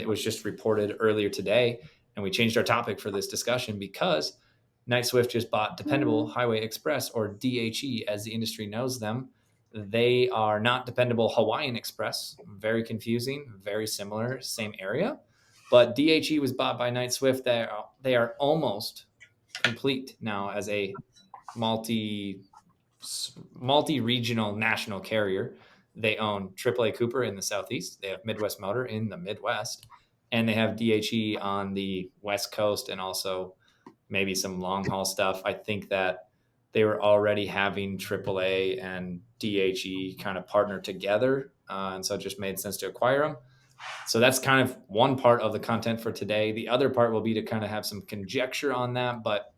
It was just reported earlier today, and we changed our topic for this discussion because Knight-Swift just bought Dependable Highway Express, or DHE as the industry knows them. They are not Dependable Hawaiian Express. Very confusing, very similar, same area. But DHE was bought by Knight-Swift. They are almost complete now as a multi-regional national carrier. They own AAA Cooper in the Southeast. They have Midwest Motor in the Midwest, and they have DHE on the West Coast and also maybe some long haul stuff. I think that they were already having AAA and DHE kind of partner together, and so it just made sense to acquire them. So that's kind of one part of the content for today. The other part will be to kind of have some conjecture on that, but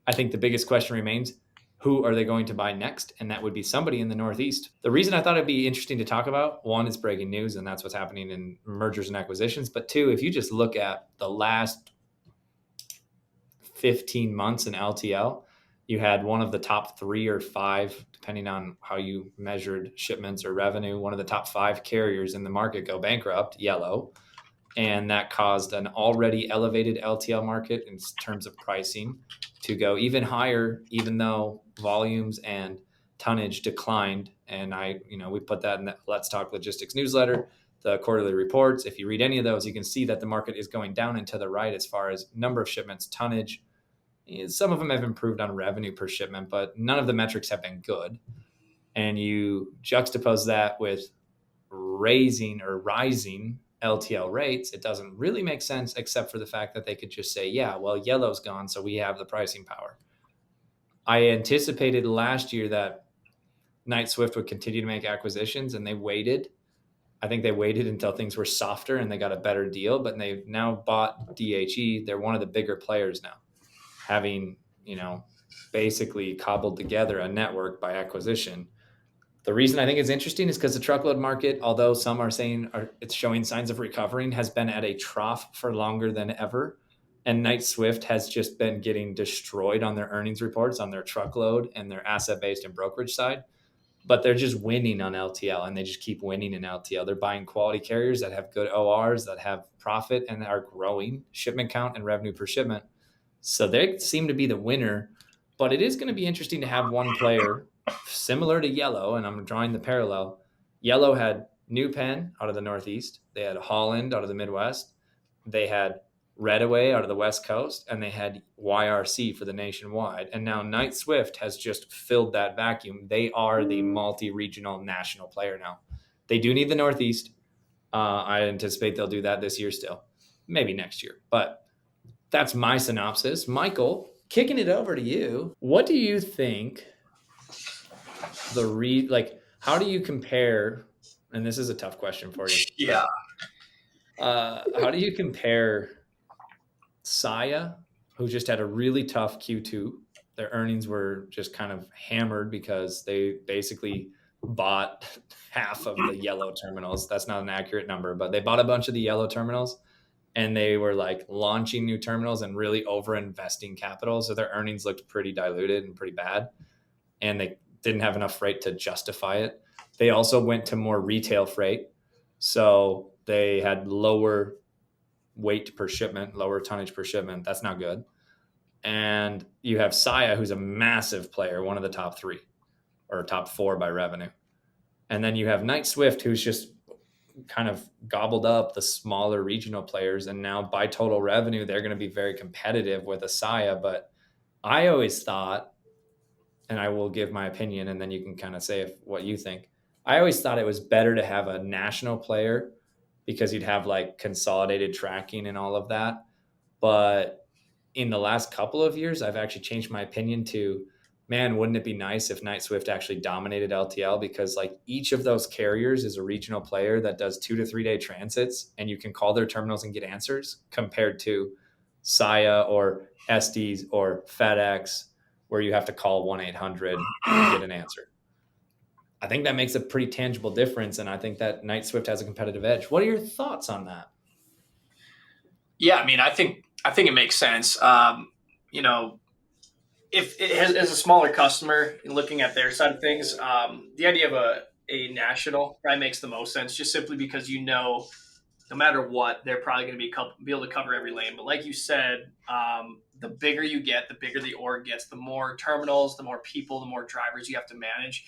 I think the biggest question remains, who are they going to buy next? And that would be somebody in the Northeast. The reason I thought it'd be interesting to talk about, one, is breaking news, and that's what's happening in mergers and acquisitions. But two, if you just look at the last 15 months in LTL, you had one of the top 3 or 5, depending on how you measured shipments or revenue, one of the top 5 carriers in the market go bankrupt, Yellow. And that caused an already elevated LTL market in terms of pricing to go even higher, even though volumes and tonnage declined. And we put that in the Let's Talk Logistics newsletter, the quarterly reports. If you read any of those, you can see that the market is going down and to the right as far as number of shipments, tonnage. Some of them have improved on revenue per shipment, but none of the metrics have been good. And you juxtapose that with rising LTL rates, it doesn't really make sense except for the fact that they could just say, yeah, well, Yellow's gone, so we have the pricing power. I anticipated last year that Knight-Swift would continue to make acquisitions, and they waited. I think they waited until things were softer and they got a better deal, but they've now bought DHE. They're one of the bigger players now, having, basically cobbled together a network by acquisition. The reason I think it's interesting is because the truckload market, although some are saying it's showing signs of recovering, has been at a trough for longer than ever. And Knight-Swift has just been getting destroyed on their earnings reports on their truckload and their asset-based and brokerage side. But they're just winning on LTL, and they just keep winning in LTL. They're buying quality carriers that have good ORs, that have profit, and are growing shipment count and revenue per shipment. So they seem to be the winner. But it is going to be interesting to have one player similar to Yellow, and I'm drawing the parallel. Yellow had New Penn out of the Northeast. They had Holland out of the Midwest. They had Redaway out of the West Coast, and they had YRC for the nationwide. And now Knight-Swift has just filled that vacuum. They are the multi-regional national player now. They do need the Northeast. I anticipate they'll do that this year still, maybe next year. But that's my synopsis. Michael, kicking it over to you. What do you think how do you compare, and this is a tough question for you. Yeah. How do you compare Saia, who just had a really tough Q2? Their earnings were just kind of hammered because they basically bought half of the Yellow terminals. That's not an accurate number, but they bought a bunch of the Yellow terminals, and they were like launching new terminals and really over investing capital. So their earnings looked pretty diluted and pretty bad. And they didn't have enough freight to justify it. They also went to more retail freight. So they had lower weight per shipment, lower tonnage per shipment. That's not good. And you have Saia, who's a massive player, one of the top 3 or top 4 by revenue. And then you have Knight-Swift, who's just kind of gobbled up the smaller regional players. And now by total revenue, they're going to be very competitive with a Saia. But I always thought, and I will give my opinion, and then you can kind of say what you think. I always thought it was better to have a national player because you'd have like consolidated tracking and all of that. But in the last couple of years, I've actually changed my opinion to, man, wouldn't it be nice if Knight-Swift actually dominated LTL? Because like each of those carriers is a regional player that does 2 to 3 day transits, and you can call their terminals and get answers, compared to Saia or Estes or FedEx, where you have to call 1-800 and get an answer. I think that makes a pretty tangible difference, and I think that Knight-Swift has a competitive edge. What are your thoughts on that? Yeah, I mean, I think it makes sense. If it has, as a smaller customer, looking at their side of things, the idea of a national probably makes the most sense, just simply because no matter what, they're probably going to be able to cover every lane. But like you said, the bigger you get, the bigger the org gets, the more terminals, the more people, the more drivers you have to manage.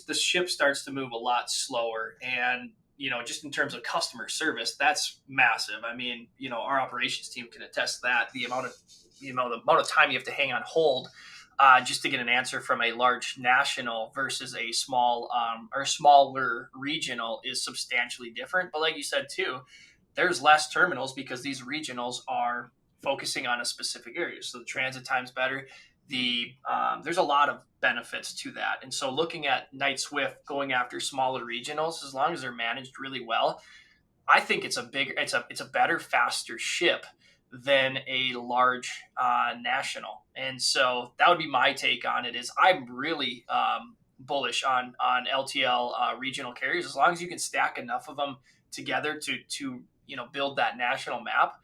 The ship starts to move a lot slower. And, just in terms of customer service, that's massive. I mean, our operations team can attest to that. The amount of time you have to hang on hold just to get an answer from a large national versus a small or smaller regional is substantially different. But like you said too, there's less terminals because these regionals are focusing on a specific area, so the transit time's better. There's a lot of benefits to that, and so looking at Knight Swift going after smaller regionals, as long as they're managed really well, I think it's a better, faster ship than a large national. And so that would be my take on it. Is I'm really bullish on LTL regional carriers as long as you can stack enough of them together to build that national map.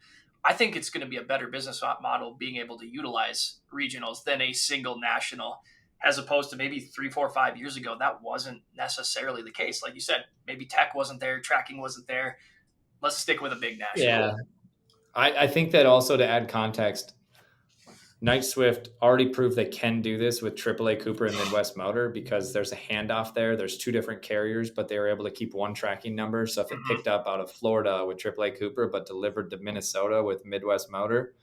I think it's going to be a better business model being able to utilize regionals than a single national, as opposed to maybe 3, 4, 5 years ago. That wasn't necessarily the case. Like you said, maybe tech wasn't there, tracking wasn't there. Let's stick with a big national. Yeah. I think that also, to add context, Knight Swift already proved they can do this with AAA Cooper and Midwest Motor because there's a handoff there. There's two different carriers, but they were able to keep one tracking number. So if it picked up out of Florida with AAA Cooper, but delivered to Minnesota with Midwest Motor,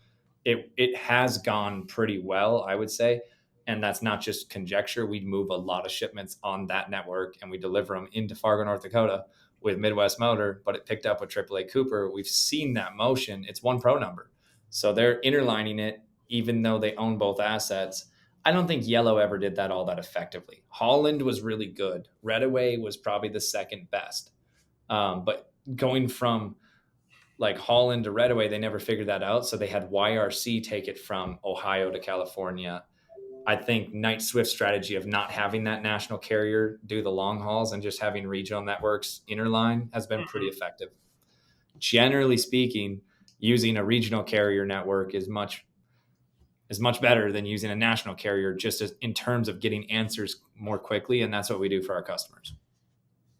it has gone pretty well, I would say. And that's not just conjecture. We move a lot of shipments on that network and we deliver them into Fargo, North Dakota with Midwest Motor, but it picked up with AAA Cooper. We've seen that motion. It's one pro number. So they're interlining it, even though they own both assets. I don't think Yellow ever did that all that effectively. Holland was really good. Redaway was probably the second best. But going from like Holland to Redaway, they never figured that out. So they had YRC take it from Ohio to California. I think Knight Swift's strategy of not having that national carrier do the long hauls and just having regional networks interline has been pretty effective. Generally speaking, using a regional carrier network is much better than using a national carrier, just in terms of getting answers more quickly. And that's what we do for our customers.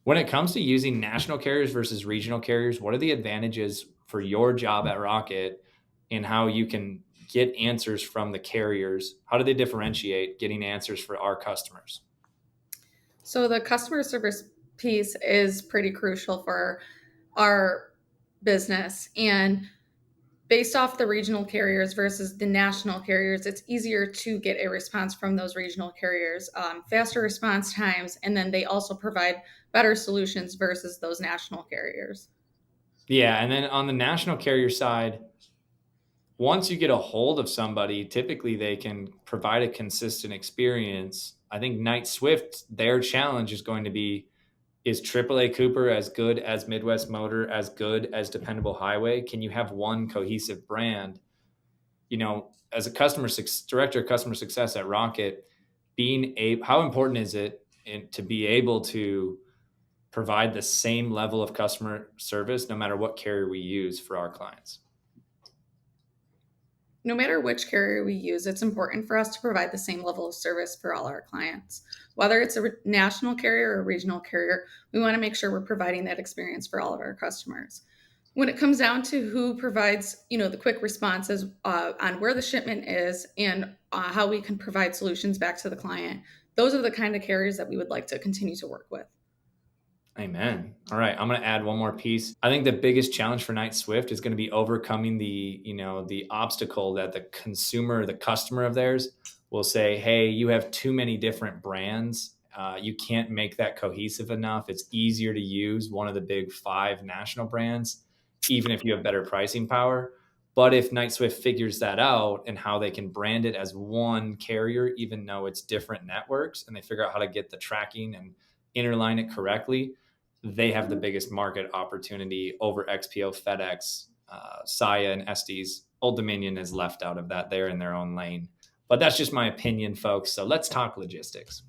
When it comes to using national carriers versus regional carriers, what are the advantages for your job at Rocket in how you can get answers from the carriers? How do they differentiate getting answers for our customers? So the customer service piece is pretty crucial for our business. And based off the regional carriers versus the national carriers, it's easier to get a response from those regional carriers, faster response times, and then they also provide better solutions versus those national carriers. Yeah, and then on the national carrier side, once you get a hold of somebody, typically they can provide a consistent experience. I think Knight Swift, their challenge is going to be, is AAA Cooper as good as Midwest Motor, as good as Dependable Highway? Can you have one cohesive brand? As a director of customer success at Rocket, how important is it to be able to provide the same level of customer service no matter what carrier we use for our clients? No matter which carrier we use, it's important for us to provide the same level of service for all our clients. Whether it's a national carrier or a regional carrier, we want to make sure we're providing that experience for all of our customers. When it comes down to who provides, the quick responses on where the shipment is and how we can provide solutions back to the client, those are the kind of carriers that we would like to continue to work with. Amen. All right, I'm going to add one more piece. I think the biggest challenge for Knight Swift is going to be overcoming the obstacle that the customer of theirs will say, hey, you have too many different brands. You can't make that cohesive enough. It's easier to use one of the big 5 national brands, even if you have better pricing power. But if Knight Swift figures that out and how they can brand it as one carrier, even though it's different networks, and they figure out how to get the tracking and interline it correctly, they have the biggest market opportunity over XPO, FedEx, Saia, and Estes. Old Dominion is left out of that. They're in their own lane. But that's just my opinion, folks. So let's talk logistics.